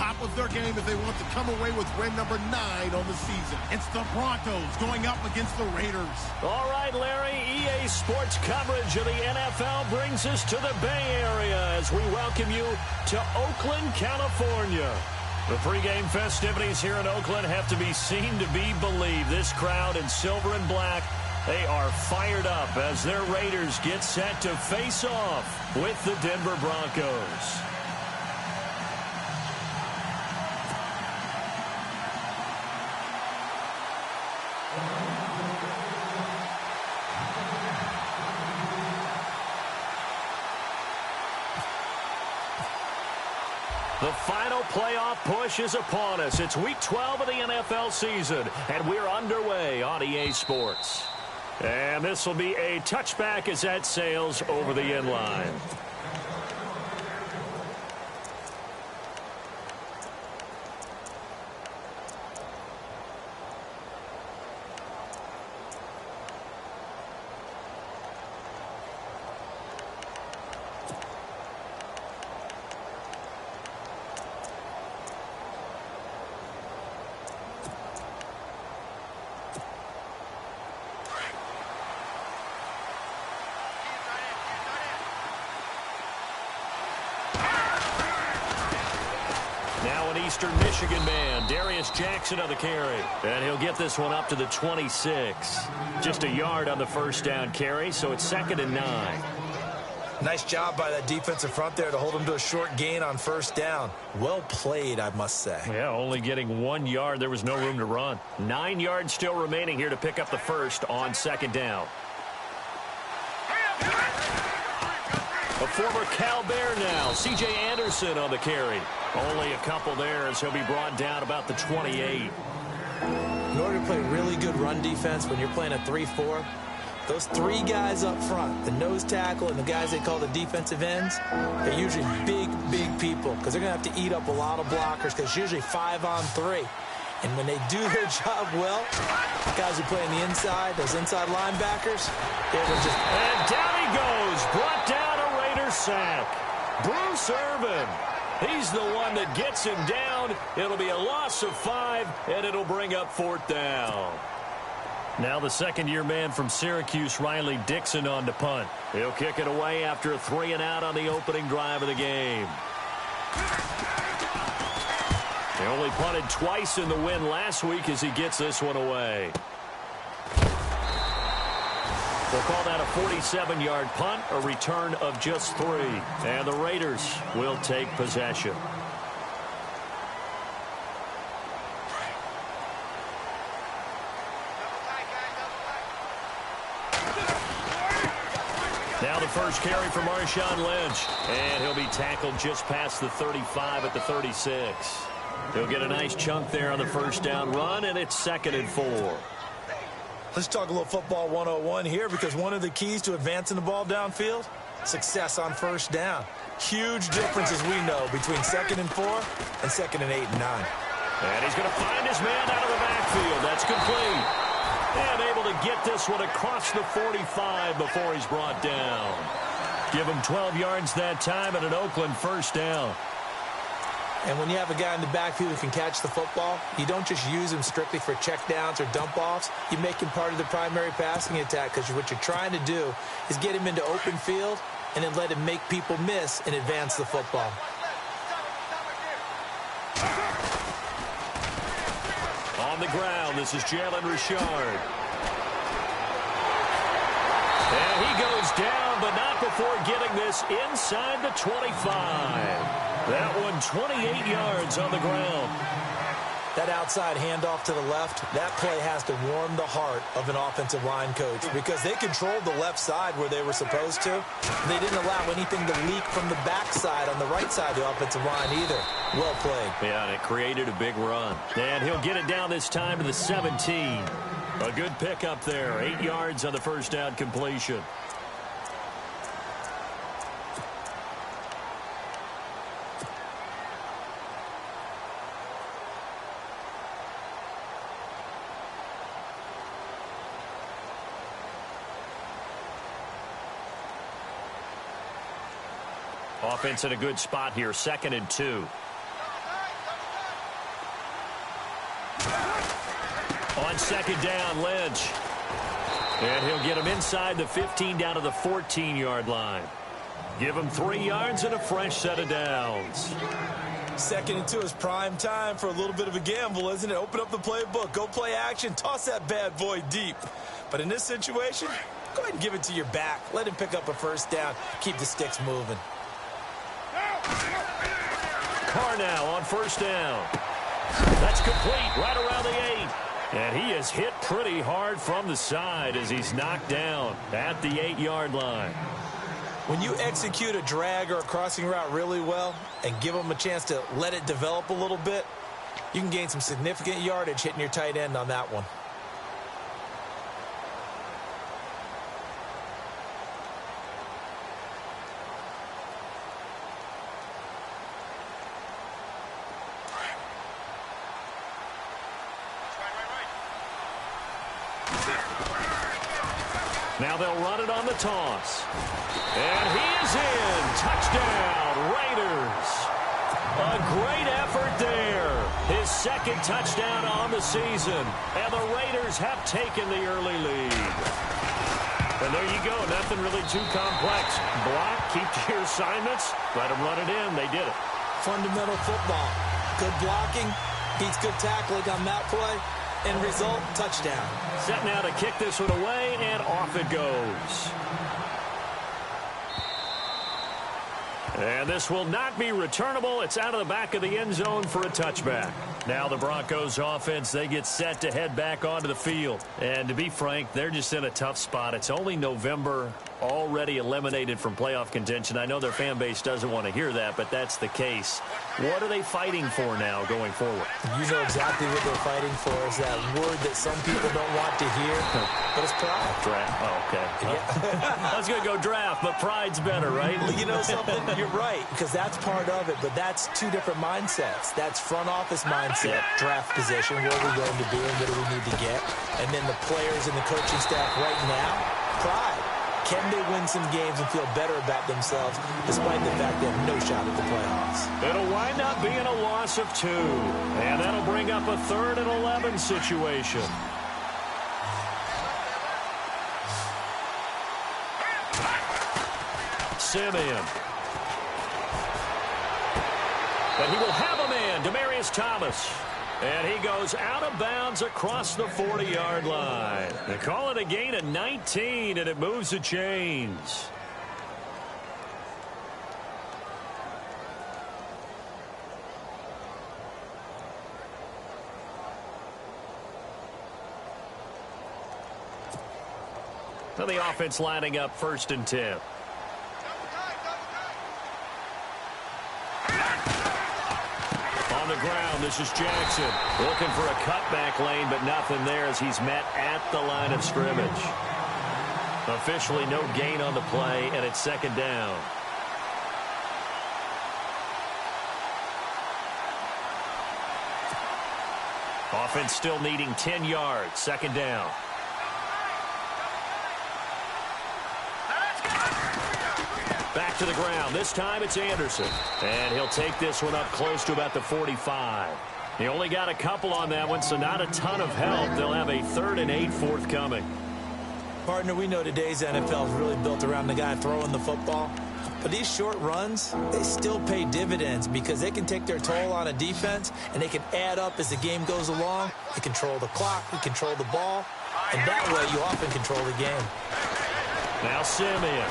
top of their game if they want to come away with win number 9 on the season. It's the Broncos going up against the Raiders. All right, Larry, EA Sports coverage of the NFL brings us to the Bay Area as we welcome you to Oakland, California. The pregame festivities here in Oakland have to be seen to be believed. This crowd in silver and black, they are fired up as their Raiders get set to face off with the Denver Broncos. The final playoff push is upon us. It's Week 12 of the NFL season, and we're underway on EA Sports. And this will be a touchback as that sails over the end line. Now an Eastern Michigan man, Darius Jackson on the carry. And he'll get this one up to the 26. Just a yard on the first down carry, so it's 2nd and 9. Nice job by that defensive front there to hold him to a short gain on first down. Well played, I must say. Yeah, only getting 1 yard. There was no room to run. 9 yards still remaining here to pick up the first on 2nd down. A former Cal Bear now, C.J. Anderson on the carry. Only a couple there as he'll be brought down about the 28. In order to play really good run defense when you're playing a 3-4, those 3 guys up front, the nose tackle and the guys they call the defensive ends, they're usually big people because they're going to have to eat up a lot of blockers because it's usually 5-on-3. And when they do their job well, the guys who play on the inside, those inside linebackers, they're just... And down he goes, brought down a Raider sack. Bruce Irvin. He's the one that gets him down. It'll be a loss of 5, and it'll bring up 4th down. Now the second-year man from Syracuse, Riley Dixon, on to punt. He'll kick it away after a 3-and-out on the opening drive of the game. They only punted twice in the win last week as he gets this one away. They'll call that a 47-yard punt, a return of just 3. And the Raiders will take possession. Now the first carry for Marshawn Lynch. And he'll be tackled just past the 35 at the 36. He'll get a nice chunk there on the first down run, and it's 2nd and 4. Let's talk a little football 101 here because one of the keys to advancing the ball downfield, success on first down. Huge difference, as we know, between 2nd and 4 and 2nd and 8 and 9. And he's going to find his man out of the backfield. That's complete. And able to get this one across the 45 before he's brought down. Give him 12 yards that time and an Oakland first down. And when you have a guy in the backfield who can catch the football, you don't just use him strictly for checkdowns or dump-offs. You make him part of the primary passing attack because what you're trying to do is get him into open field and then let him make people miss and advance the football. On the ground, this is Jalen Richard. And he goes down, but not before getting this inside the 25. That one 28 yards on the ground. That outside handoff to the left, that play has to warm the heart of an offensive line coach because they controlled the left side where they were supposed to. They didn't allow anything to leak from the backside on the right side of the offensive line either. Well played. Yeah, and it created a big run. And he'll get it down this time to the 17. A good pickup there. 8 yards on the first down completion. Offense in a good spot here, 2nd and 2. On second down, Lynch. And he'll get him inside the 15 down to the 14-yard line. Give him 3 yards and a fresh set of downs. Second and 2 is prime time for a little bit of a gamble, isn't it? Open up the playbook, go play action, toss that bad boy deep. But in this situation, go ahead and give it to your back. Let him pick up a first down. Keep the sticks moving. Carr now on first down. That's complete right around the 8. And he is hit pretty hard from the side as he's knocked down at the 8-yard line. When you execute a drag or a crossing route really well and give them a chance to let it develop a little bit, you can gain some significant yardage hitting your tight end on that one. Now they'll run it on the toss. And he is in. Touchdown, Raiders. A great effort there. His second touchdown on the season. And the Raiders have taken the early lead. And there you go. Nothing really too complex. Block, keep to your assignments, let them run it in. They did it. Fundamental football. Good blocking beats good tackling on that play. End result, touchdown. Set now to kick this one away, and off it goes. And this will not be returnable. It's out of the back of the end zone for a touchback. Now the Broncos offense, they get set to head back onto the field. And to be frank, they're just in a tough spot. It's only November, already eliminated from playoff contention. I know their fan base doesn't want to hear that, but that's the case. What are they fighting for now going forward? You know exactly what they're fighting for. Is that word that some people don't want to hear, but it's pride. Draft. Oh, okay. Yeah. I was going to go draft, but pride's better, right? Well, you know something? You're right, because that's part of it, but that's two different mindsets. That's front office mindset, draft position, where we're going to be and what do we need to get. And then the players and the coaching staff right now, pride. Can they win some games and feel better about themselves despite the fact they have no shot at the playoffs? It'll wind up being a loss of 2. And that'll bring up a 3rd and 11 situation. Simeon. But he will have a man, Demaryius Thomas. And he goes out of bounds across the 40-yard line. They call it a gain of 19, and it moves the chains. So the offense lining up 1st and 10. On the ground, this is Jackson. Looking for a cutback lane, but nothing there as he's met at the line of scrimmage. Officially no gain on the play, and it's 2nd down. Offense still needing 10 yards. 2nd down. Back to the ground. This time it's Anderson. And he'll take this one up close to about the 45. He only got a couple on that one, so not a ton of help. They'll have a 3rd and 8 forthcoming. Partner, we know today's NFL is really built around the guy throwing the football. But these short runs, they still pay dividends because they can take their toll on a defense and they can add up as the game goes along. They control the clock, they control the ball, and that way you often control the game. Now Simeon.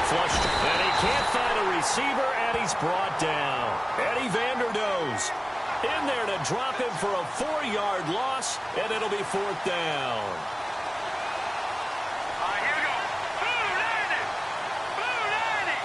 Flushed, and he can't find a receiver, and he's brought down. Eddie Vanderdoes in there to drop him for a 4-yard loss, and it'll be 4th down. Here we go. Boo, Danny! Boo, Danny!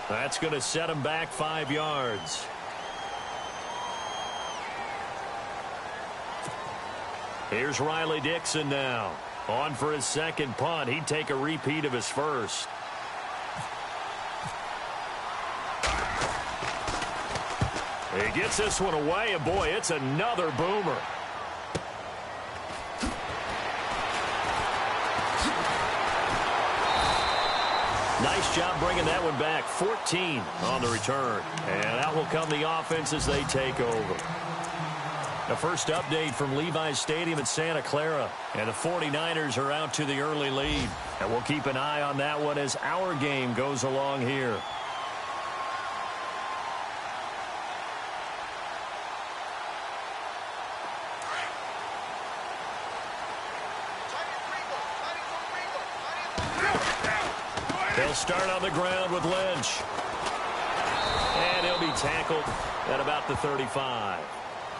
That's going to set him back 5 yards. Here's Riley Dixon now. On for his second punt. He'd take a repeat of his first. He gets this one away, and boy, it's another boomer. Nice job bringing that one back. 14 on the return. And out will come the offense as they take over. The first update from Levi's Stadium in Santa Clara. And the 49ers are out to the early lead. And we'll keep an eye on that one as our game goes along here. They'll start on the ground with Lynch. And he'll be tackled at about the 35.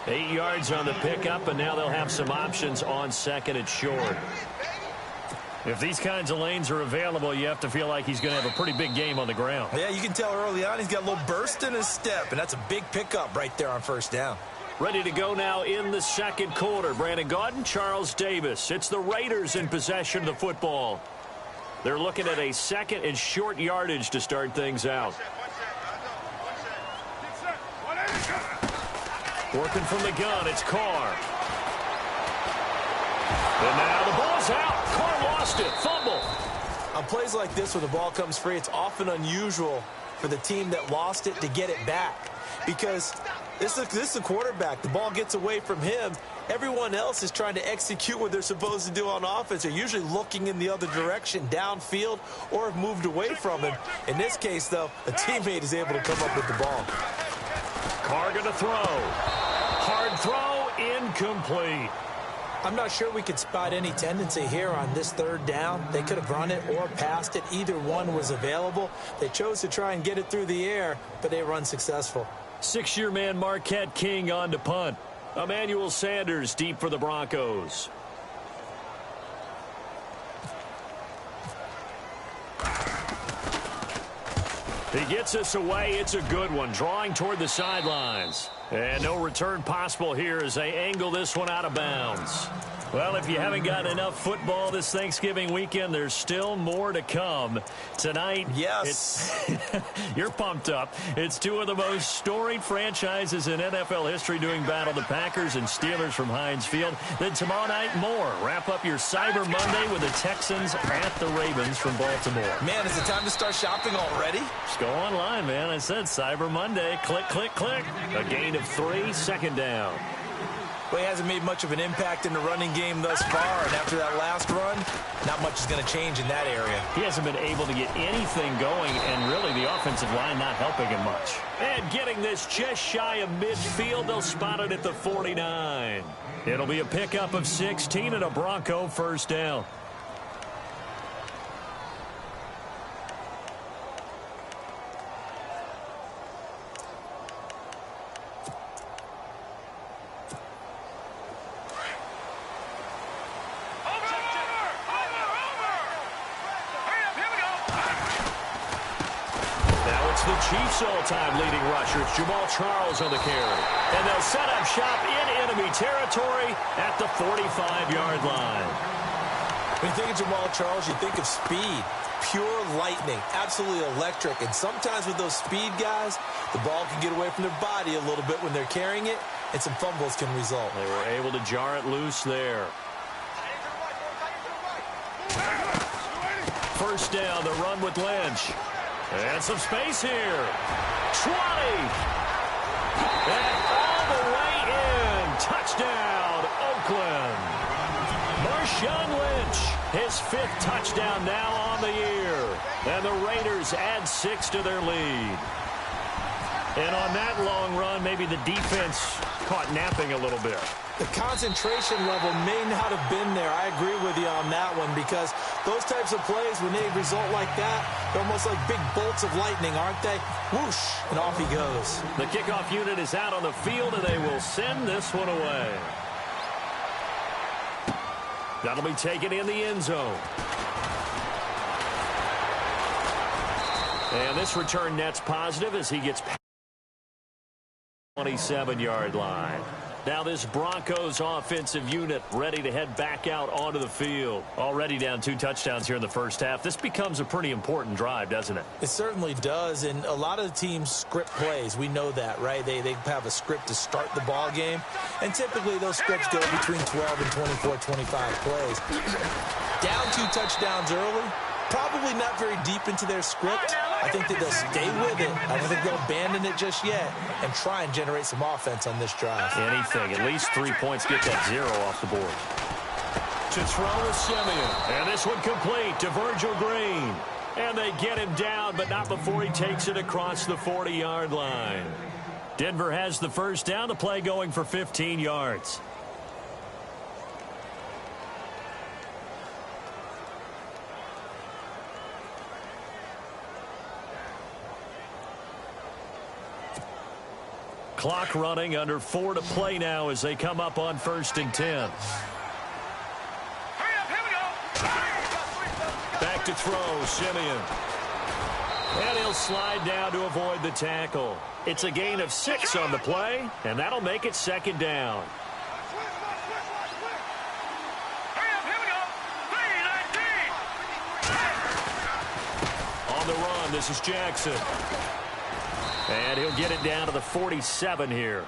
8 yards on the pickup, and now they'll have some options on second and short. If these kinds of lanes are available, you have to feel like he's going to have a pretty big game on the ground. Yeah, you can tell early on he's got a little burst in his step, and that's a big pickup right there on first down. Ready to go now in the second quarter. Brandon Gaudin, Charles Davis. It's the Raiders in possession of the football. They're looking at a second and short yardage to start things out. Working from the gun, it's Carr. And now the ball's out. Carr lost it. Fumble. On plays like this where the ball comes free, it's often unusual for the team that lost it to get it back. Because this is the quarterback. The ball gets away from him. Everyone else is trying to execute what they're supposed to do on offense. They're usually looking in the other direction, downfield, or have moved away from him. In this case, though, a teammate is able to come up with the ball. Carr going to throw. Hard throw, incomplete. I'm not sure we could spot any tendency here on this third down. They could have run it or passed it. Either one was available. They chose to try and get it through the air, but they were unsuccessful. 6-year man Marquette King on to punt. Emmanuel Sanders deep for the Broncos. He gets us away. It's a good one. Drawing toward the sidelines. And no return possible here as they angle this one out of bounds. Well, if you haven't gotten enough football this Thanksgiving weekend, there's still more to come. Tonight, yes, you're pumped up. It's two of the most storied franchises in NFL history doing battle, the Packers and Steelers from Heinz Field. Then tomorrow night, more. Wrap up your Cyber Monday with the Texans at the Ravens from Baltimore. Man, is it time to start shopping already? Just go online, man. I said Cyber Monday. Click, click, click. A gain of 3, second down. Well, he hasn't made much of an impact in the running game thus far, and after that last run, not much is going to change in that area. He hasn't been able to get anything going, and really the offensive line not helping him much. And getting this just shy of midfield, they'll spot it at the 49. It'll be a pickup of 16 and a Bronco first down. The Chiefs' all-time leading rusher, Jamal Charles on the carry. And they'll set up shop in enemy territory at the 45-yard line. When you think of Jamal Charles, you think of speed, pure lightning, absolutely electric. And sometimes with those speed guys, the ball can get away from their body a little bit when they're carrying it, and some fumbles can result. They were able to jar it loose there. First down, the run with Lynch. And some space here. 20. And all the way in. Touchdown, Oakland. Marshawn Lynch, his 5th touchdown now on the year. And the Raiders add 6 to their lead. And on that long run, maybe the defense caught napping a little bit. The concentration level may not have been there. I agree with you on that one, because those types of plays, when they result like that, they're almost like big bolts of lightning, aren't they? Whoosh, and off he goes. The kickoff unit is out on the field, and they will send this one away. That'll be taken in the end zone. And this return net's positive as he gets past the 27-yard line. Now this Broncos offensive unit ready to head back out onto the field. Already down 2 touchdowns here in the first half. This becomes a pretty important drive, doesn't it? It certainly does, and a lot of the teams script plays. We know that, right? They have a script to start the ball game, and typically those scripts go between 12 and 24, 25 plays. Down 2 touchdowns early, probably not very deep into their script. I think that they'll stay with it. I don't think they'll abandon it just yet and try and generate some offense on this drive. Anything. At least 3 points. Get that 0 off the board. To throw is Simeon. And this one complete to Virgil Green. And they get him down, but not before he takes it across the 40-yard line. Denver has the first down. The play going for 15 yards. Clock running, under 4 to play now as they come up on 1st and 10. Back to throw, Simeon. And he'll slide down to avoid the tackle. It's a gain of 6 on the play, and that'll make it 2nd down. On the run, this is Jackson. And he'll get it down to the 47 here.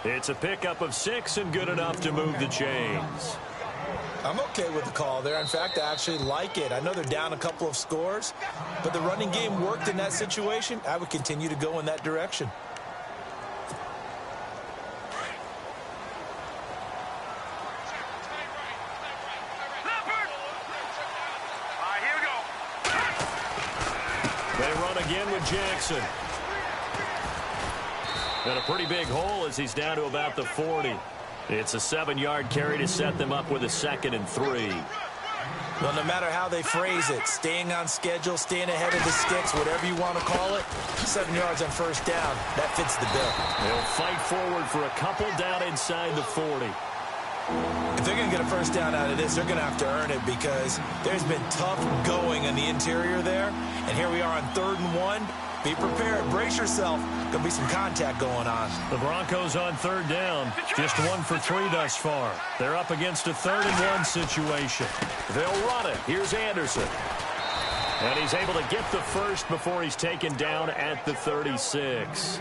It's a pickup of 6 and good enough to move the chains. I'm okay with the call there. In fact, I actually like it. I know they're down a couple of scores, but the running game worked in that situation. I would continue to go in that direction. They run again with Jackson. And a pretty big hole as he's down to about the 40. It's a 7-yard carry to set them up with a 2nd and 3. Well, no matter how they phrase it, staying on schedule, staying ahead of the sticks, whatever you want to call it, 7 yards on 1st down, that fits the bill. They'll fight forward for a couple down inside the 40. If they're going to get a 1st down out of this, they're going to have to earn it because there's been tough going in the interior there. And here we are on 3rd and 1. Be prepared. Brace yourself. Going to be some contact going on. The Broncos on 3rd down. Just 1 for 3 thus far. They're up against a 3rd and 1 situation. They'll run it. Here's Anderson. And he's able to get the first before he's taken down at the 36.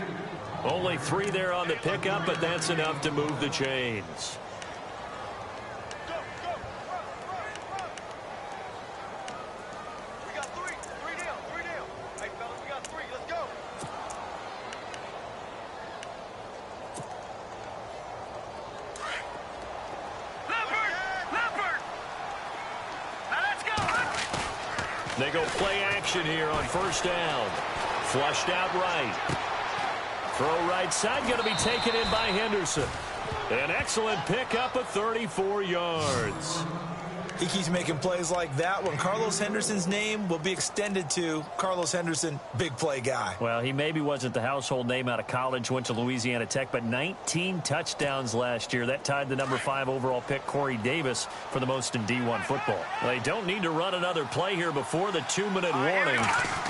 Only 3 there on the pickup, but that's enough to move the chains. They go play action here on 1st down. Flushed out right. Throw right side, going to be taken in by Henderson. An excellent pickup of 34 yards. He keeps making plays like that one. Carlos Henderson's name will be extended to Carlos Henderson, big play guy. Well, he maybe wasn't the household name out of college, went to Louisiana Tech, but 19 touchdowns last year. That tied the number 5 overall pick, Corey Davis, for the most in D1 football. They don't need to run another play here before the 2-minute warning.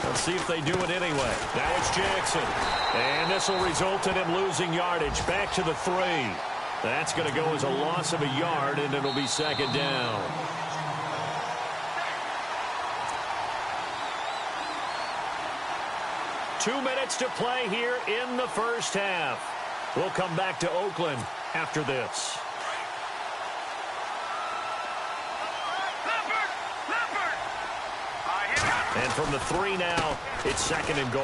Let's see if they do it anyway. Now it's Jackson. And this will result in him losing yardage. Back to the 3. That's going to go as a loss of a yard, and it'll be 2nd down. Two minutes to play here in the first half. We'll come back to Oakland after this. And from the 3 now, it's 2nd and goal.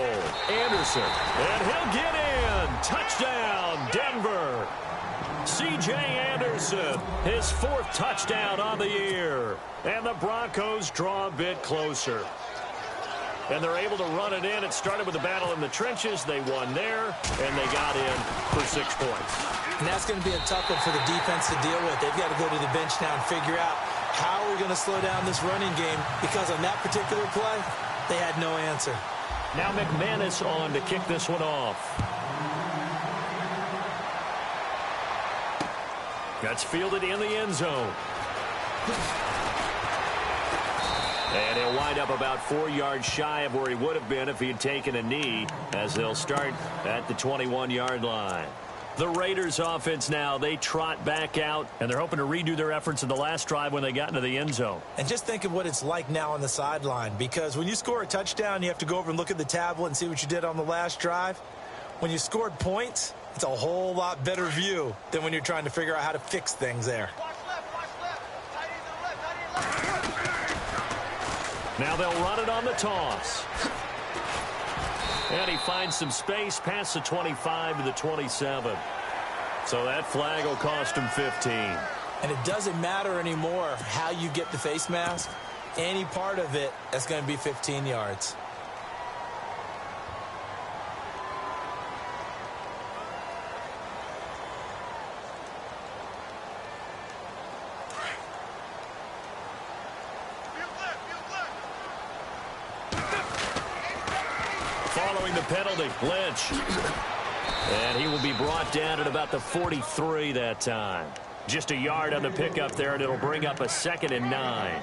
Anderson, and he'll get in. Touchdown, Denver. C.J. Anderson, his 4th touchdown on the year. And the Broncos draw a bit closer. And they're able to run it in. It started with a battle in the trenches. They won there, and they got in for 6 points. And that's going to be a tough one for the defense to deal with. They've got to go to the bench now and figure out how we're going to slow down this running game, because on that particular play, they had no answer. Now McManus on to kick this one off. That's fielded in the end zone. And he'll wind up about 4 yards shy of where he would have been if he had taken a knee, as they'll start at the 21-yard line. The Raiders offense now, they trot back out, and they're hoping to redo their efforts in the last drive when they got into the end zone. And just think of what it's like now on the sideline, because when you score a touchdown, you have to go over and look at the tablet and see what you did on the last drive. When you scored points, it's a whole lot better view than when you're trying to figure out how to fix things there. Now they'll run it on the toss. And he finds some space past the 25 to the 27. So that flag will cost him 15. And it doesn't matter anymore how you get the face mask. Any part of it, that's going to be 15 yards. Following the penalty, Lynch. And he will be brought down at about the 43 that time. Just a yard on the pickup there, and it'll bring up a 2nd and 9.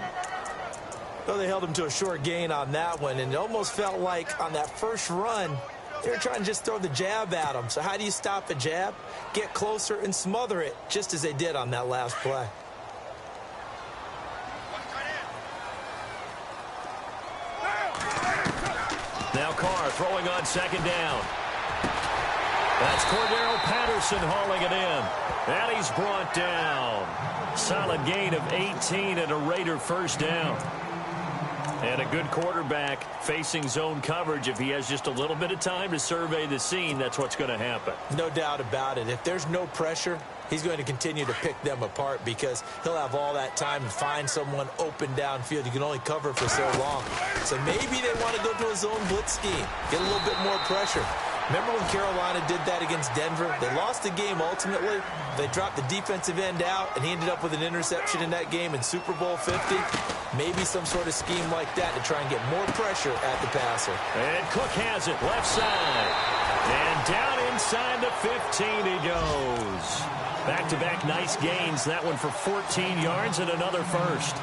Well, they held him to a short gain on that one, and it almost felt like on that first run, they were trying to just throw the jab at him. So how do you stop a jab? Get closer and smother it, just as they did on that last play. Now Carr throwing on 2nd down. That's Cordero Patterson hauling it in. And he's brought down. Solid gain of 18 and a Raider first down. And a good quarterback facing zone coverage. If he has just a little bit of time to survey the scene, that's what's going to happen. No doubt about it. If there's no pressure, he's going to continue to pick them apart because he'll have all that time to find someone open downfield. You can only cover for so long. So maybe they want to go to a zone blitz scheme, get a little bit more pressure. Remember when Carolina did that against Denver? They lost the game ultimately. They dropped the defensive end out, and he ended up with an interception in that game in Super Bowl 50. Maybe some sort of scheme like that to try and get more pressure at the passer. And Cook has it, left side. And down inside the 15 he goes. Back-to-back nice gains. That one for 14 yards and another first.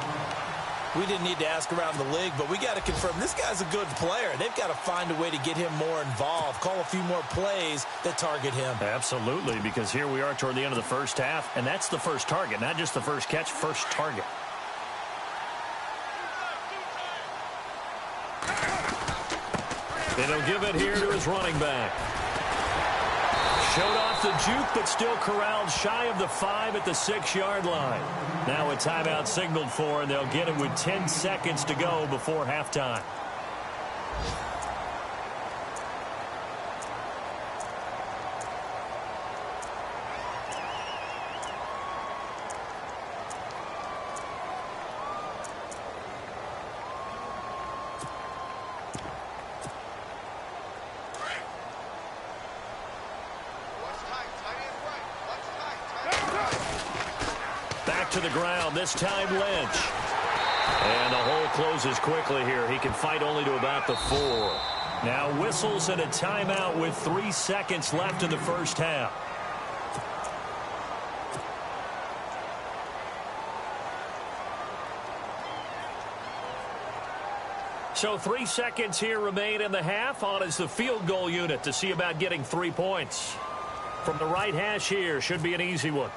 We didn't need to ask around the league, but we got to confirm this guy's a good player. They've got to find a way to get him more involved, call a few more plays that target him. Absolutely, because here we are toward the end of the first half, and that's the first target, not just the first catch, first target. And he'll give it here to his running back. Showed off the juke, but still corralled shy of the 5 at the 6-yard line. Now a timeout signaled for, and they'll get him with 10 seconds to go before halftime. To the ground, this time Lynch. And the hole closes quickly here. He can fight only to about the 4. Now whistles and a timeout with 3 seconds left in the first half. So 3 seconds here remain in the half. On is the field goal unit to see about getting 3 points. From the right hash here, should be an easy one.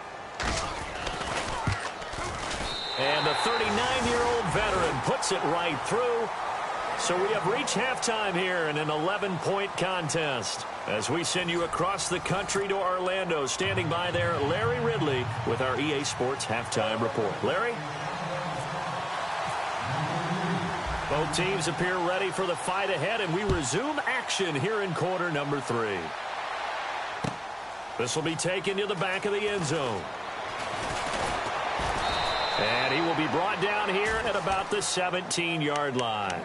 And the 39-year-old veteran puts it right through. So we have reached halftime here in an 11-point contest. As we send you across the country to Orlando, standing by there, Larry Ridley with our EA Sports Halftime Report. Larry? Both teams appear ready for the fight ahead, and we resume action here in quarter number 3. This will be taken to the back of the end zone. And he will be brought down here at about the 17-yard line.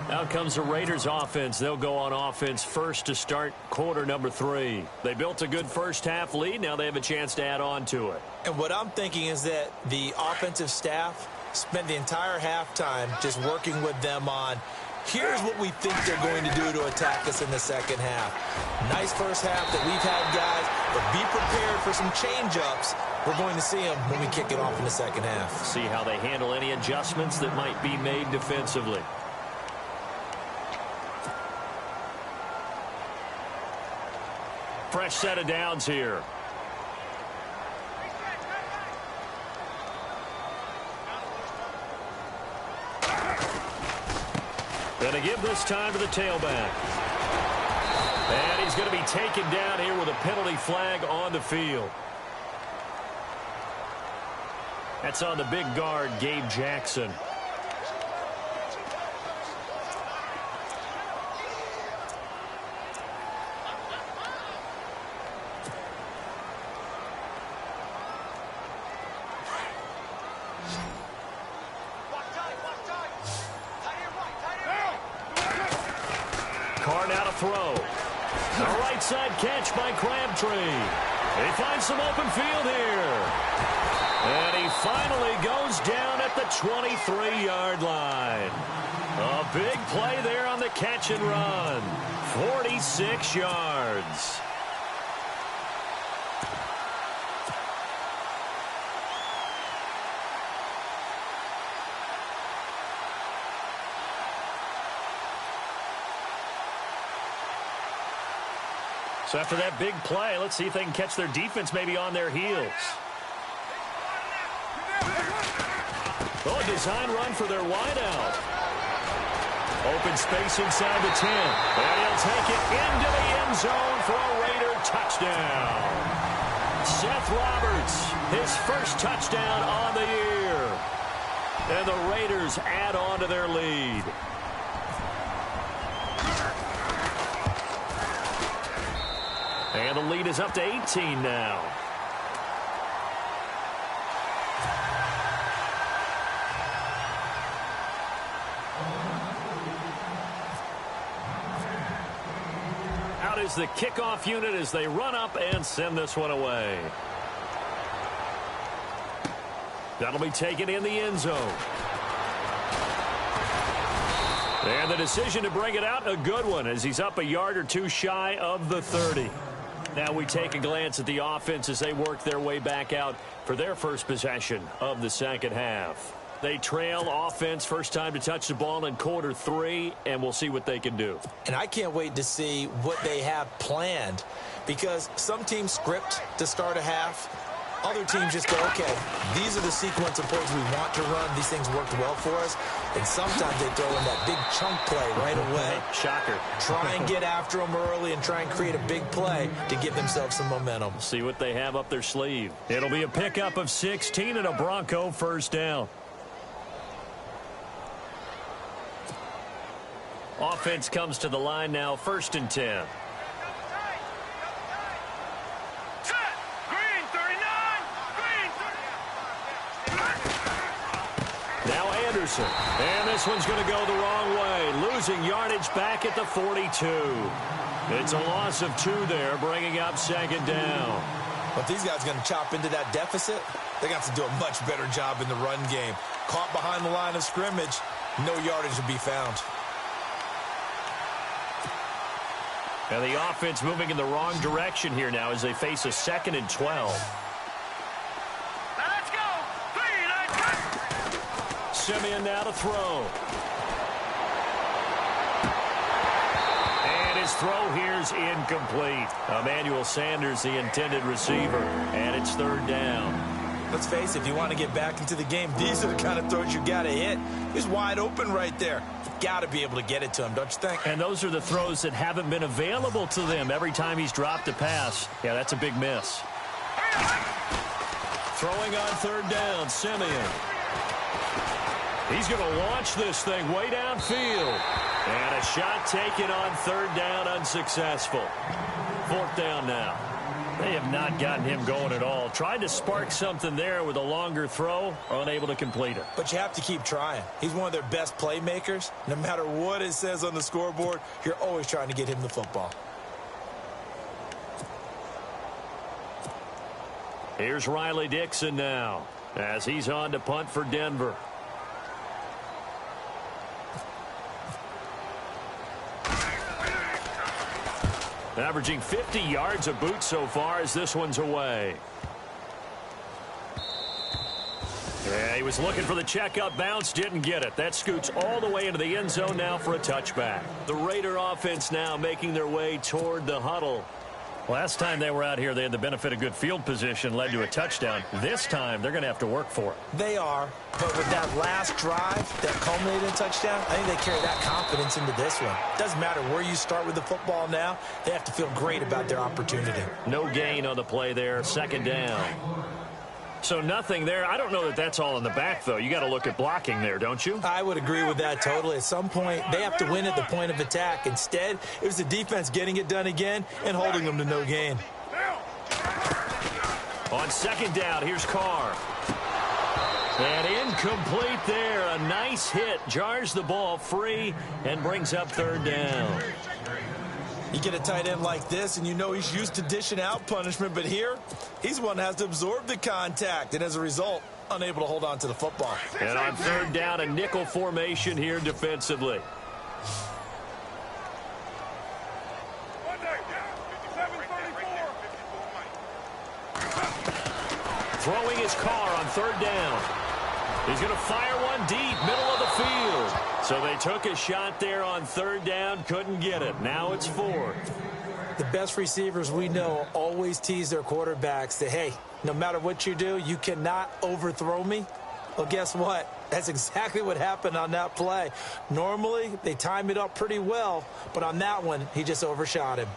Out comes the Raiders offense. They'll go on offense first to start quarter number 3. They built a good first half lead. Now they have a chance to add on to it. And what I'm thinking is that the offensive staff spent the entire halftime just working with them on, here's what we think they're going to do to attack us in the second half. Nice first half that we've had, guys, but be prepared for some change-ups. We're going to see them when we kick it off in the second half. See how they handle any adjustments that might be made defensively. Fresh set of downs here. Going to give this time to the tailback. And he's going to be taken down here with a penalty flag on the field. That's on the big guard, Gabe Jackson. Now to throw. A right side catch by Crabtree. He finds some open field here. And he finally goes down at the 23-yard line. A big play there on the catch and run. 46 yards. So after that big play, let's see if they can catch their defense maybe on their heels. Oh, a design run for their wideout. Open space inside the 10. And he'll take it into the end zone for a Raider touchdown. Seth Roberts, his first touchdown on the year. And the Raiders add on to their lead. And the lead is up to 18 now. Out is the kickoff unit as they run up and send this one away. That'll be taken in the end zone. And the decision to bring it out, a good one, as he's up a yard or two shy of the 30. Now we take a glance at the offense as they work their way back out for their first possession of the second half. They trail offense first time to touch the ball in quarter 3, and we'll see what they can do. And I can't wait to see what they have planned, because some teams script to start a half. Other teams just go, okay, these are the sequence of plays we want to run. These things worked well for us. And sometimes they throw in that big chunk play right away. Shocker. Try and get after them early and try and create a big play to give themselves some momentum. See what they have up their sleeve. It'll be a pickup of 16 and a Bronco first down. Offense comes to the line now, 1st and 10. And this one's going to go the wrong way. Losing yardage back at the 42. It's a loss of 2 there, bringing up 2nd down. But these guys are going to chop into that deficit. They got to do a much better job in the run game. Caught behind the line of scrimmage, no yardage to be found. And the offense moving in the wrong direction here now as they face a 2nd and 12. Simeon now to throw. And his throw here's incomplete. Emmanuel Sanders, the intended receiver, and it's 3rd down. Let's face it, if you want to get back into the game, these are the kind of throws you got to hit. He's wide open right there. You got to be able to get it to him, don't you think? And those are the throws that haven't been available to them every time he's dropped a pass. Yeah, that's a big miss. Throwing on 3rd down, Simeon. He's going to launch this thing way downfield. And a shot taken on 3rd down, unsuccessful. 4th down now. They have not gotten him going at all. Tried to spark something there with a longer throw, unable to complete it. But you have to keep trying. He's one of their best playmakers. No matter what it says on the scoreboard, you're always trying to get him the football. Here's Riley Dixon now as he's on to punt for Denver. Averaging 50 yards a boot so far as this one's away. Yeah, he was looking for the checkup bounce, didn't get it. That scoots all the way into the end zone now for a touchback. The Raider offense now making their way toward the huddle. Last time they were out here, they had the benefit of good field position, led to a touchdown. This time, they're going to have to work for it. They are, but with that last drive that culminated in a touchdown, I think they carry that confidence into this one. Doesn't matter where you start with the football now, they have to feel great about their opportunity. No gain on the play there, second down. So nothing there. I don't know that that's all in the back, though. You got to look at blocking there, don't you? I would agree with that totally. At some point, they have to win at the point of attack. Instead, it was the defense getting it done again and holding them to no gain. On second down, here's Carr. And incomplete there. A nice hit. Jars the ball free and brings up third down. You get a tight end like this, and you know he's used to dishing out punishment, but here, he's the one that has to absorb the contact, and as a result, unable to hold on to the football. And on third down, a nickel formation here defensively. Throwing his Carr on third down. He's going to fire one deep, middle of the field. So they took a shot there on third down, couldn't get it. Now it's fourth. The best receivers we know always tease their quarterbacks that, hey, no matter what you do, you cannot overthrow me. Well, guess what? That's exactly what happened on that play. Normally, they time it up pretty well, but on that one, he just overshot him.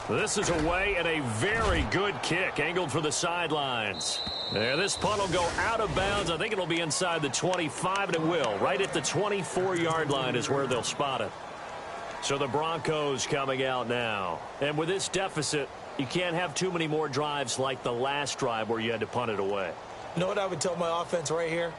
This is away and a very good kick angled for the sidelines. There, this punt will go out of bounds. I think it'll be inside the 25, and it will. Right at the 24-yard line is where they'll spot it. So the Broncos coming out now. And with this deficit, you can't have too many more drives like the last drive where you had to punt it away. You know what I would tell my offense right here?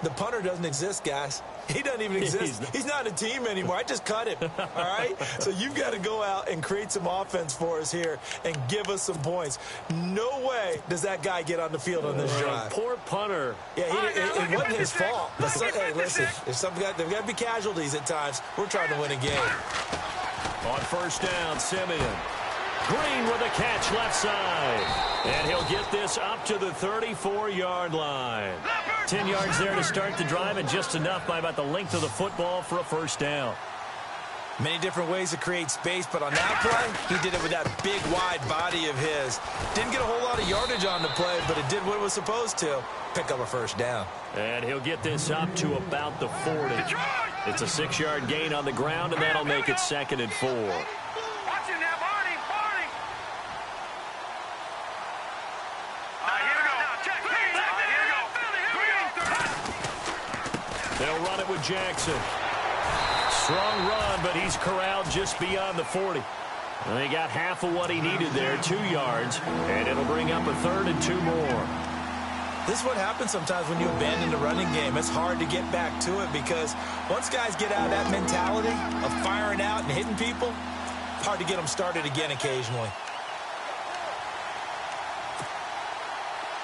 The punter doesn't exist, guys. He doesn't even exist. He's not a team anymore. I just cut him, all right? So you've got to go out and create some offense for us here and give us some points. No way does that guy get on the field on this drive. Poor punter. Yeah, it wasn't his fault. But hey, listen, if there've got to be casualties at times. We're trying to win a game. On first down, Simeon. Green with a catch left side. And he'll get this up to the 34-yard line. 10 yards there to start the drive, and just enough by about the length of the football for a first down. Many different ways to create space, but on that play, he did it with that big, wide body of his. Didn't get a whole lot of yardage on the play, but it did what it was supposed to. Pick up a first down. And he'll get this up to about the 40. It's a 6-yard gain on the ground, and that'll make it 2nd and 4. They'll run it with Jackson. Strong run, but he's corralled just beyond the 40. And they got half of what he needed there, 2 yards, and it'll bring up a 3rd and 2 more. This is what happens sometimes when you abandon the running game. It's hard to get back to it because once guys get out of that mentality of firing out and hitting people, hard to get them started again occasionally.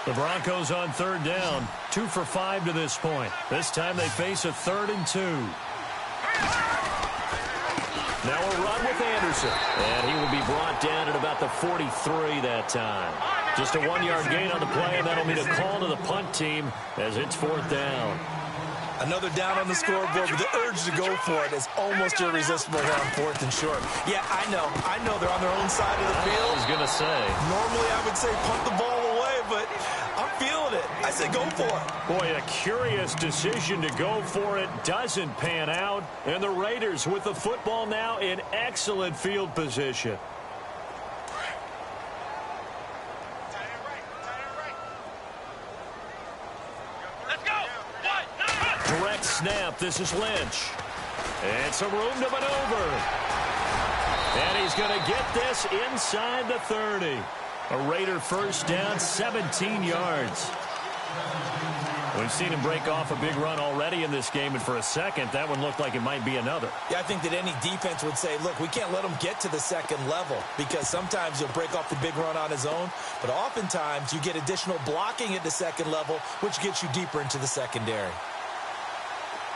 The Broncos on third down, 2 for 5 to this point. This time they face a 3rd and 2. Now a run with Anderson, and he will be brought down at about the 43 that time. Just a 1-yard gain on the play, and that'll mean a call to the punt team as it's 4th down. Another down on the scoreboard, but the urge to go for it is almost irresistible here on 4th and short. Yeah, I know they're on their own side of the field. I was going to say. Normally I would say punt the ball away, but I'm feeling it. I say go for it. Boy, a curious decision to go for it doesn't pan out. And the Raiders with the football now in excellent field position. Direct snap. This is Lynch. And some room to maneuver. And he's going to get this inside the 30. A Raider first down, 17 yards. We've seen him break off a big run already in this game, and for a second, that one looked like it might be another. Yeah, I think that any defense would say, look, we can't let him get to the second level because sometimes he'll break off the big run on his own, but oftentimes you get additional blocking at the second level, which gets you deeper into the secondary.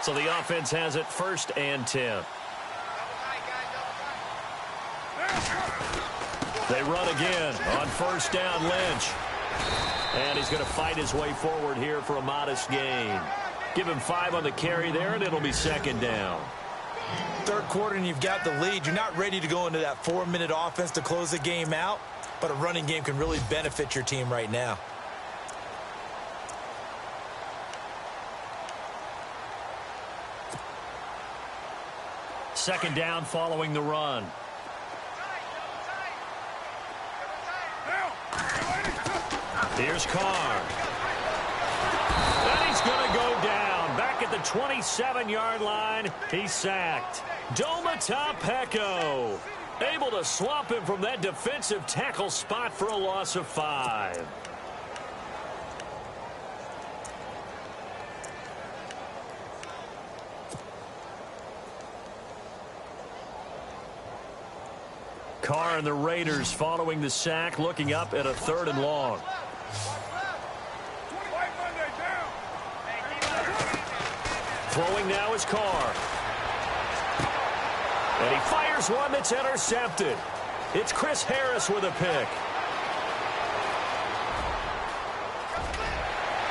So the offense has it 1st and 10. They run again on first down, Lynch. And he's going to fight his way forward here for a modest gain. Give him 5 on the carry there, and it'll be second down. Third quarter, and you've got the lead. You're not ready to go into that 4-minute offense to close the game out, but a running game can really benefit your team right now. Second down following the run. Here's Carr. And he's going to go down. Back at the 27-yard line, he's sacked. Peko able to swap him from that defensive tackle spot for a loss of 5. Carr and the Raiders following the sack, looking up at a 3rd and long. Throwing now is Carr. And he fires one that's intercepted. It's Chris Harris with a pick.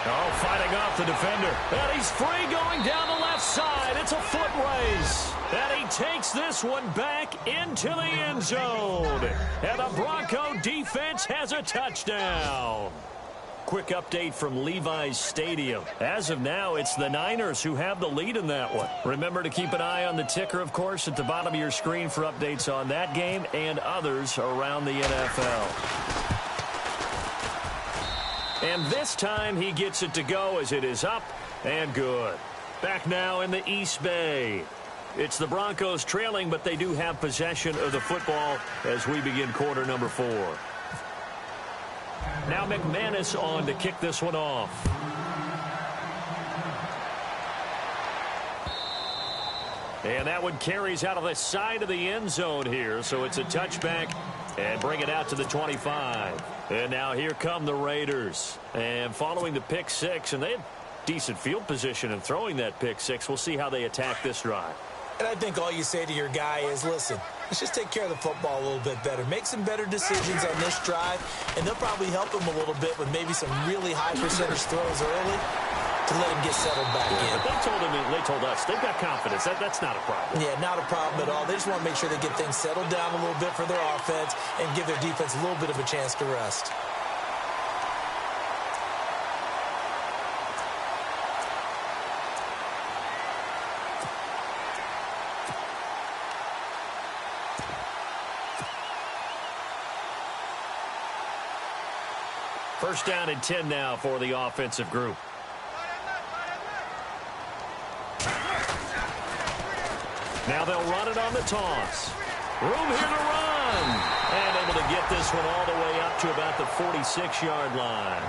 Oh, fighting off the defender. And he's free going down the left side. It's a foot race. And he takes this one back into the end zone. And the Bronco defense has a touchdown. Quick update from Levi's Stadium. As of now, it's the Niners who have the lead in that one. Remember to keep an eye on the ticker, of course, at the bottom of your screen for updates on that game and others around the NFL. And this time he gets it to go as it is up and good. Back now in the East Bay. It's the Broncos trailing, but they do have possession of the football as we begin quarter number 4. Now McManus on to kick this one off. And that one carries out of the side of the end zone here, so it's a touchback and bring it out to the 25. And now here come the Raiders. And following the pick 6, and they have decent field position in throwing that pick 6. We'll see how they attack this drive. And I think all you say to your guy is, listen, let's just take care of the football a little bit better. Make some better decisions on this drive, and they'll probably help him a little bit with maybe some really high percentage throws early to let him get settled back in. But they told us they've got confidence. That's not a problem. Yeah, not a problem at all. They just want to make sure they get things settled down a little bit for their offense and give their defense a little bit of a chance to rest. First down and 10 now for the offensive group. Now they'll run it on the toss. Room here to run. And able to get this one all the way up to about the 46-yard line.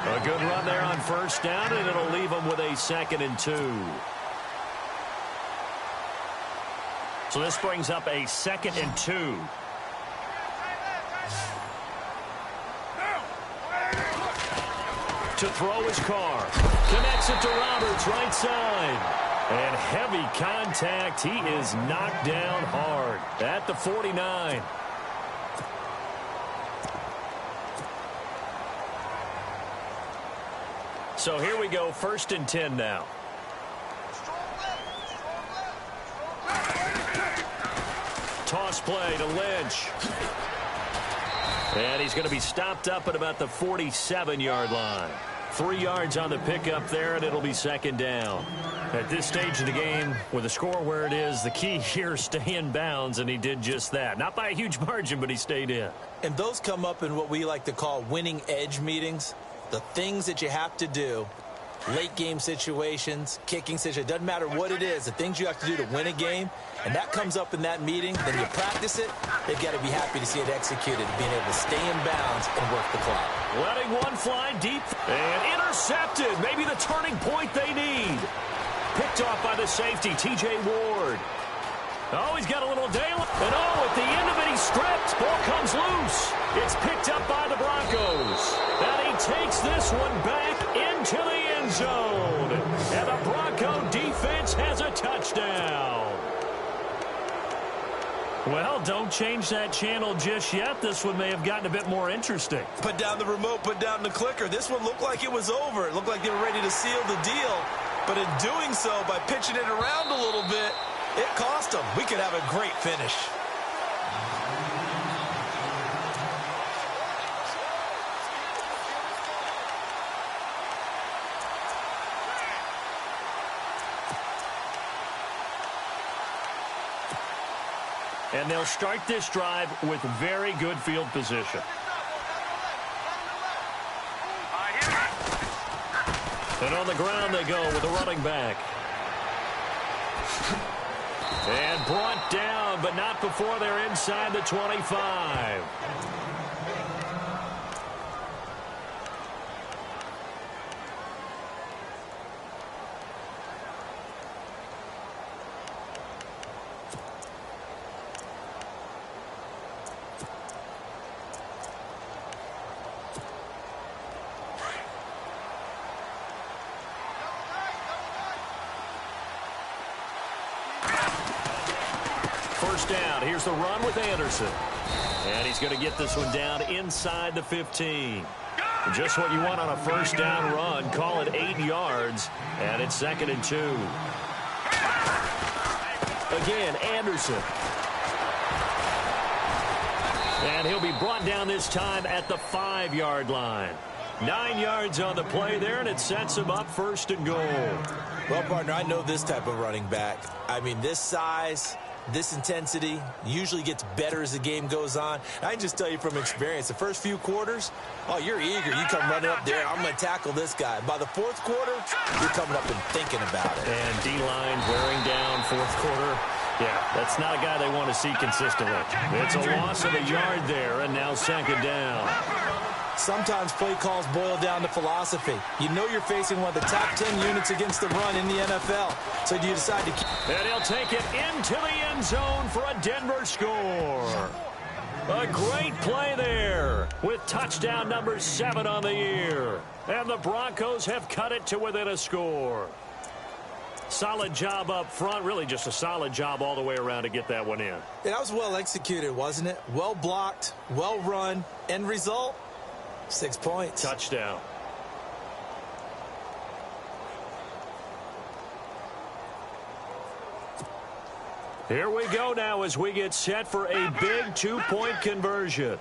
A good run there on first down, and it'll leave them with a 2nd and 2. So this brings up a 2nd and 2. To throw his Carr. Connects it to Roberts, right side. And heavy contact. He is knocked down hard at the 49. So here we go, 1st and 10 now. Toss play to Lynch. And he's going to be stopped up at about the 47-yard line. 3 yards on the pickup there, and it'll be 2nd down. At this stage of the game, with the score where it is, the key here is stay in bounds, and he did just that. Not by a huge margin, but he stayed in. And those come up in what we like to call winning edge meetings. The things that you have to do, late game situations, kicking situations, doesn't matter what it is, the things you have to do to win a game, and that comes up in that meeting, then you practice it, they've got to be happy to see it executed, being able to stay in bounds and work the clock. Letting one fly deep and intercepted. Maybe the turning point they need. Picked off by the safety, T.J. Ward. Oh, he's got a little daylight. And oh, at the end of it, he's stripped. Ball comes loose. It's picked up by the Broncos. And he takes this one back into the end zone. And the Bronco defense has a touchdown. Well, don't change that channel just yet. This one may have gotten a bit more interesting. Put down the remote, put down the clicker. This one looked like it was over. It looked like they were ready to seal the deal. But in doing so, by pitching it around a little bit, it cost him. We could have a great finish. And they'll start this drive with very good field position. And on the ground they go with a running back. And brought down, but not before they're inside the 25. First down. Here's the run with Anderson. And he's going to get this one down inside the 15. Just what you want on a first down run. Call it 8 yards. And it's 2nd and 2. Again, Anderson. And he'll be brought down this time at the 5-yard line. 9 yards on the play there, and it sets him up 1st and goal. Well, partner, I know this type of running back. I mean, this size, this intensity usually gets better as the game goes on. I can just tell you from experience, the first few quarters, oh, you're eager. You come running up there, I'm going to tackle this guy. By the 4th quarter, you're coming up and thinking about it. And D-line wearing down 4th quarter. Yeah, that's not a guy they want to see consistently. It's a loss of a yard there, and now 2nd down. Sometimes play calls boil down to philosophy. You know you're facing one of the top 10 units against the run in the NFL. So do you decide to keep... And he'll take it into the end zone for a Denver score. A great play there with touchdown number 7 on the year. And the Broncos have cut it to within a score. Solid job up front. Really just a solid job all the way around to get that one in. Yeah, that was well executed, wasn't it? Well blocked, well run. End result? 6 points. Touchdown. Here we go now as we get set for a big 2-point conversion.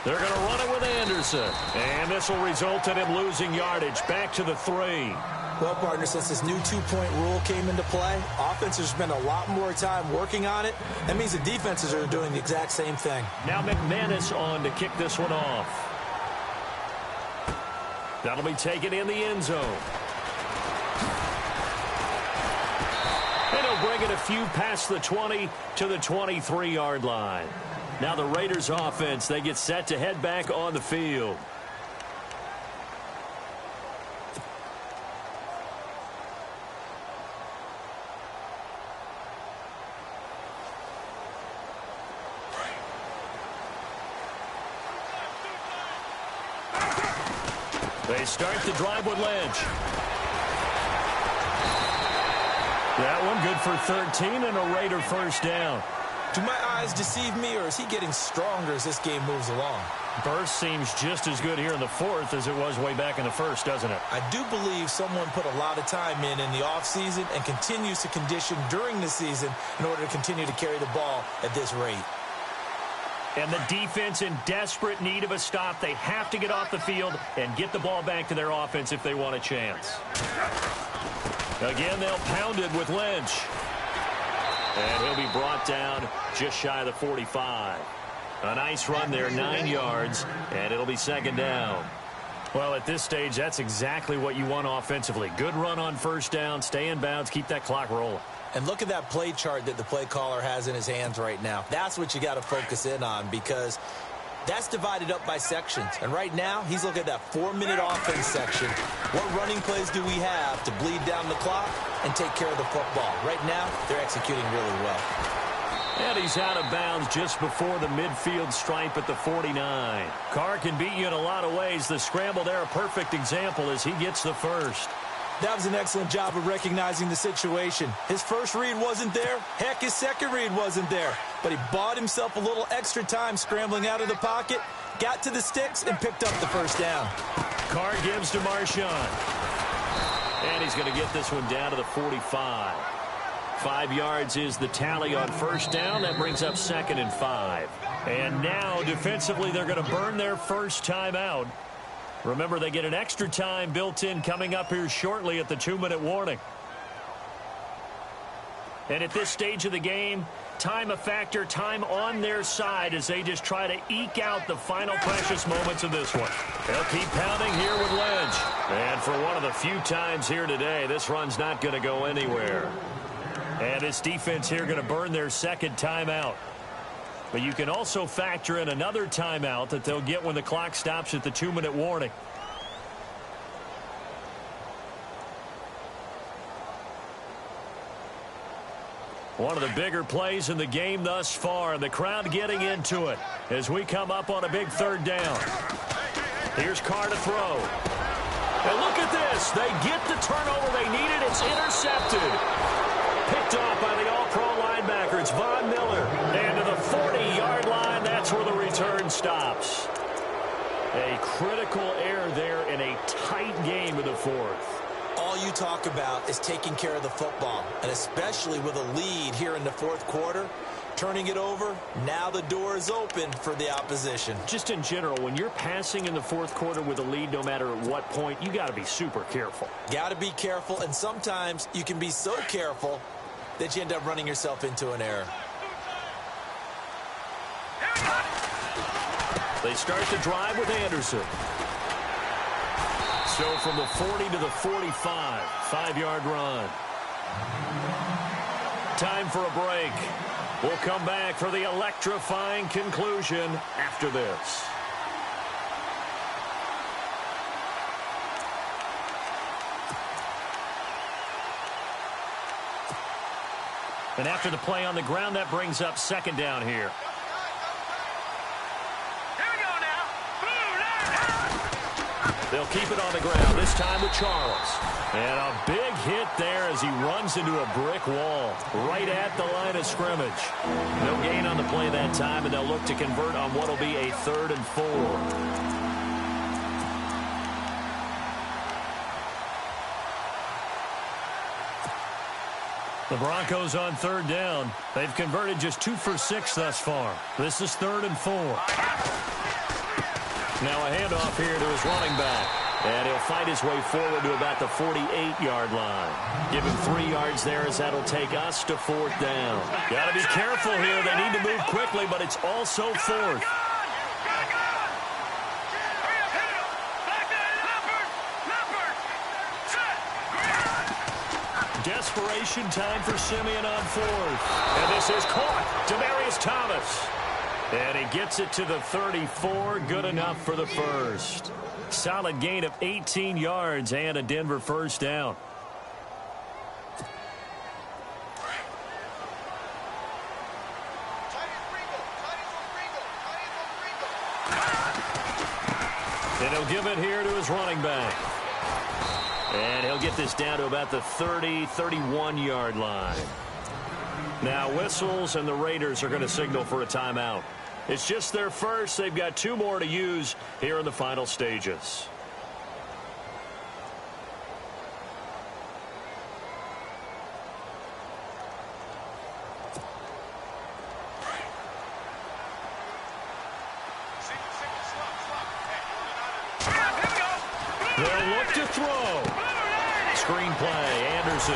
They're going to run it with Anderson. And this will result in him losing yardage back to the 3. Well, partner, since this new 2-point rule came into play, offenses spend a lot more time working on it. That means the defenses are doing the exact same thing. Now McManus on to kick this one off. That'll be taken in the end zone. And he'll bring it a few past the 20 to the 23-yard line. Now the Raiders offense, they get set to head back on the field. They start the drive with Lynch. That one good for 13 and a Raider first down. Do my eyes deceive me, or is he getting stronger as this game moves along? Burst seems just as good here in the 4th as it was way back in the 1st, doesn't it? I do believe someone put a lot of time in the offseason and continues to condition during the season in order to continue to carry the ball at this rate. And the defense in desperate need of a stop. They have to get off the field and get the ball back to their offense if they want a chance. Again, they'll pound it with Lynch. And he'll be brought down just shy of the 45. A nice run there, 9 yards, and it'll be 2nd down. Well, at this stage, that's exactly what you want offensively. Good run on first down, stay in bounds, keep that clock rolling. And look at that play chart that the play caller has in his hands right now. That's what you got to focus in on, because that's divided up by sections. And right now, he's looking at that 4-minute offense section. What running plays do we have to bleed down the clock and take care of the football? Right now, they're executing really well. And he's out of bounds just before the midfield stripe at the 49. Carr can beat you in a lot of ways. The scramble there, a perfect example as he gets the first. That was an excellent job of recognizing the situation. His first read wasn't there. Heck, his second read wasn't there. But he bought himself a little extra time scrambling out of the pocket, got to the sticks, and picked up the first down. Carr gives to Marshawn. And he's going to get this one down to the 45. 5 yards is the tally on first down. That brings up 2nd and 5. And now, defensively, they're going to burn their first timeout. Remember, they get an extra time built in coming up here shortly at the 2-minute warning. And at this stage of the game, time a factor, time on their side as they just try to eke out the final precious moments of this one. They'll keep pounding here with Lynch. And for one of the few times here today, this run's not going to go anywhere. And this defense here going to burn their second timeout. But you can also factor in another timeout that they'll get when the clock stops at the 2-minute warning. One of the bigger plays in the game thus far, and the crowd getting into it as we come up on a big 3rd down. Here's Carr to throw. And look at this. They get the turnover they needed. It's intercepted. Picked off by the all-pro linebacker. It's Von Miller. And to the 40-yard line, that's where the return stops. A critical error there in a tight game of the 4th. All you talk about is taking care of the football, and especially with a lead here in the 4th quarter, turning it over, now the door is open for the opposition. Just in general, when you're passing in the 4th quarter with a lead, no matter at what point, you got to be super careful. Got to be careful, and sometimes you can be so careful that you end up running yourself into an error. They start the drive with Anderson. So from the 40 to the 45, 5-yard run. Time for a break. We'll come back for the electrifying conclusion after this. And after the play on the ground, that brings up 2nd down here. They'll keep it on the ground, this time with Charles. And a big hit there as he runs into a brick wall right at the line of scrimmage. No gain on the play that time, and they'll look to convert on what will be a 3rd and 4. The Broncos on 3rd down. They've converted just 2 for 6 thus far. This is 3rd and 4. Now a handoff here to his running back. And he'll fight his way forward to about the 48-yard line. Give him 3 yards there as that'll take us to 4th down. Got to be careful here. They need to move quickly, but it's also 4th. Desperation time for Simeon on 4th. And this is caught. Demaryius Thomas. And he gets it to the 34. Good enough for the first. Solid gain of 18 yards and a Denver first down. And he'll give it here to his running back. And he'll get this down to about the 30, 31-yard line. Now whistles, and the Raiders are going to signal for a timeout. It's just their first. They've got 2 more to use here in the final stages. They'll look to throw. Screen play, Anderson.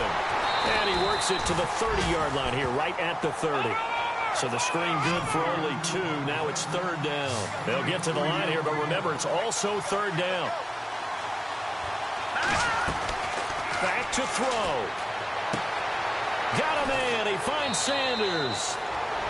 And he works it to the 30-yard line here, right at the 30. So the screen good for only 2. Now it's 3rd down. They'll get to the line here, but remember, it's also 3rd down. Back to throw. Got a man. He finds Sanders.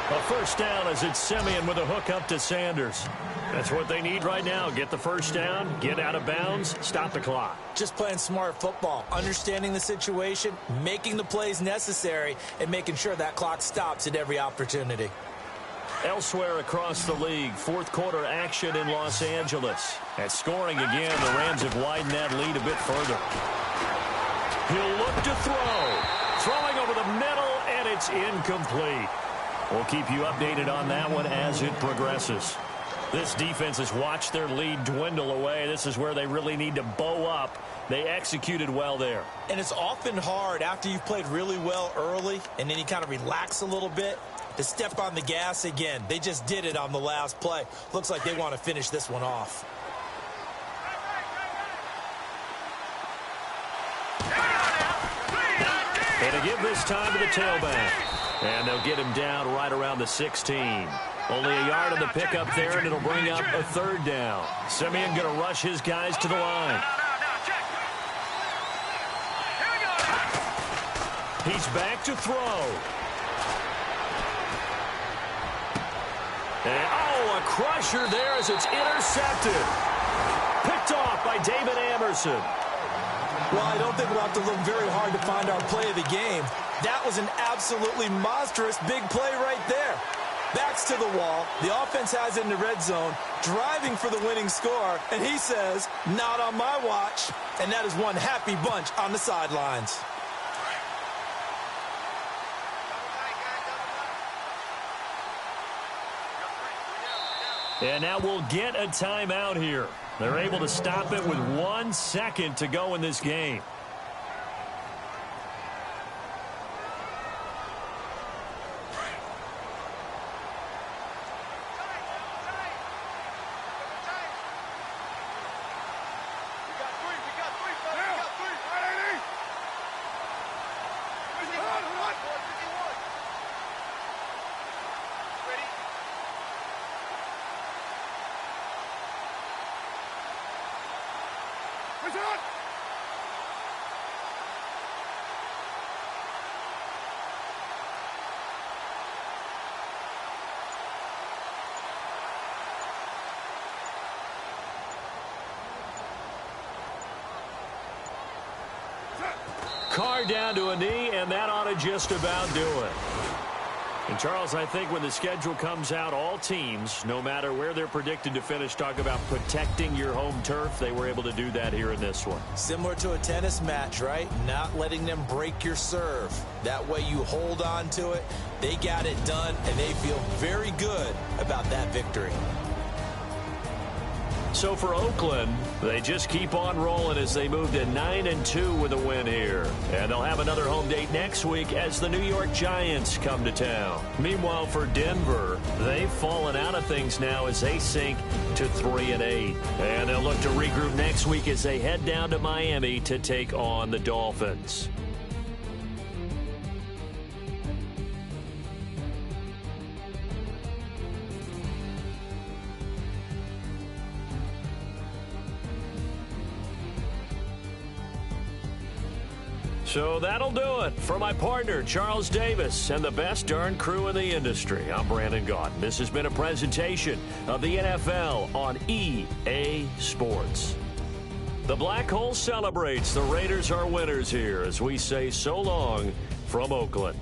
A first down as it's Simeon with a hook up to Sanders. That's what they need right now. Get the first down, get out of bounds, stop the clock. Just playing smart football, understanding the situation, making the plays necessary, and making sure that clock stops at every opportunity. Elsewhere across the league, 4th quarter action in Los Angeles. At scoring again, the Rams have widened that lead a bit further. He'll look to throw. Throwing over the middle, and it's incomplete. We'll keep you updated on that one as it progresses. This defense has watched their lead dwindle away. This is where they really need to bow up. They executed well there. And it's often hard after you've played really well early and then you kind of relax a little bit to step on the gas again. They just did it on the last play. Looks like they want to finish this one off. And to give this time to the tailback. And they'll get him down right around the 16. Only a yard on the pickup there, and it'll bring up a third down. Simeon going to rush his guys to the line. He's back to throw. And, a crusher there as it's intercepted. Picked off by David Amerson. Well, I don't think we'll have to look very hard to find our play of the game. That was an absolutely monstrous big play right there. Backs to the wall. The offense has it in the red zone, driving for the winning score. And he says, not on my watch. And that is one happy bunch on the sidelines. And now we'll get a timeout here. They're able to stop it with 1 second to go in this game. Carr down to a knee, and that ought to just about do it. And, Charles, I think when the schedule comes out, all teams, no matter where they're predicted to finish, talk about protecting your home turf. They were able to do that here in this one. Similar to a tennis match, right? Not letting them break your serve. That way you hold on to it. They got it done, and they feel very good about that victory. So for Oakland, they just keep on rolling as they move to 9-2 with a win here. And they'll have another home date next week as the New York Giants come to town. Meanwhile, for Denver, they've fallen out of things now as they sink to 3-8. And they'll look to regroup next week as they head down to Miami to take on the Dolphins. So that'll do it. For my partner, Charles Davis, and the best darn crew in the industry, I'm Brandon Gaudin. This has been a presentation of the NFL on EA Sports. The Black Hole celebrates. The Raiders are winners here as we say so long from Oakland.